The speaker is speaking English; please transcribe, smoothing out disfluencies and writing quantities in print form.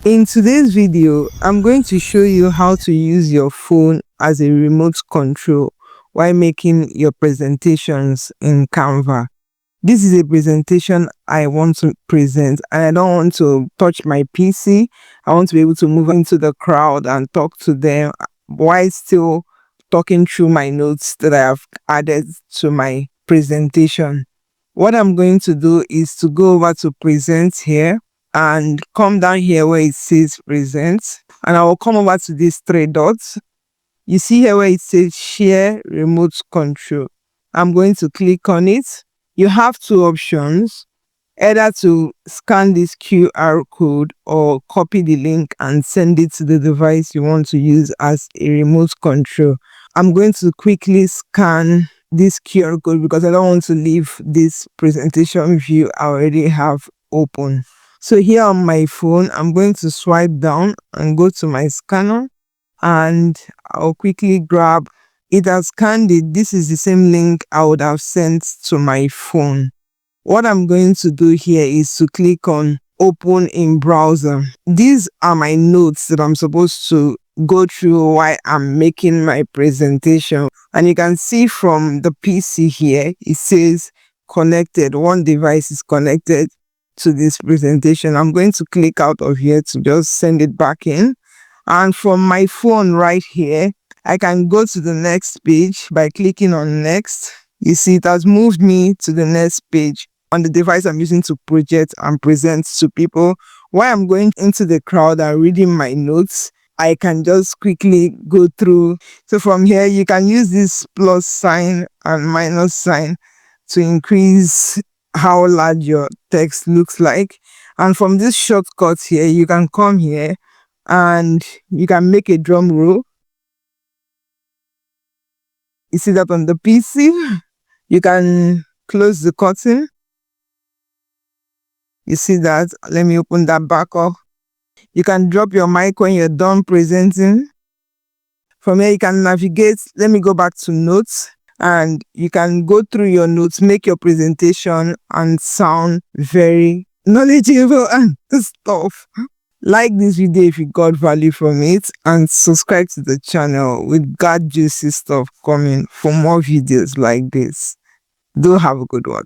In today's video, I'm going to show you how to use your phone as a remote control while making your presentations in Canva. This is a presentation I want to present and I don't want to touch my PC. I want to be able to move into the crowd and talk to them while still talking through my notes that I have added to my presentation. What I'm going to do is to go over to present here and come down here where it says present, and I will come over to these three dots. You see here where it says share remote control. I'm going to click on it. You have two options, either to scan this QR code or copy the link and send it to the device you want to use as a remote control. I'm going to quickly scan this QR code because I don't want to leave this presentation view I already have open. So here on my phone, I'm going to swipe down and go to my scanner and I'll quickly grab it. Has scanned it. This is the same link I would have sent to my phone. What I'm going to do here is to click on open in browser. These are my notes that I'm supposed to go through while I'm making my presentation. And you can see from the PC here, it says connected. One device is connected to this presentation. I'm going to click out of here to just send it back in. And from my phone right here, I can go to the next page by clicking on next. You see, it has moved me to the next page on the device I'm using to project and present to people. While I'm going into the crowd and reading my notes, I can just quickly go through. So from here, you can use this plus sign and minus sign to increase how large your text looks like. And from this shortcut here, you can come here and you can make a drum roll. You see that on the PC. You can close the curtain. You see that. Let me open that back up. You can drop your mic when you're done presenting. From here, you can navigate. Let me go back to notes. And you can go through your notes, make your presentation, and sound very knowledgeable and stuff. Like this video if you got value from it, and subscribe to the channel. We got juicy stuff coming for more videos like this. Do have a good one.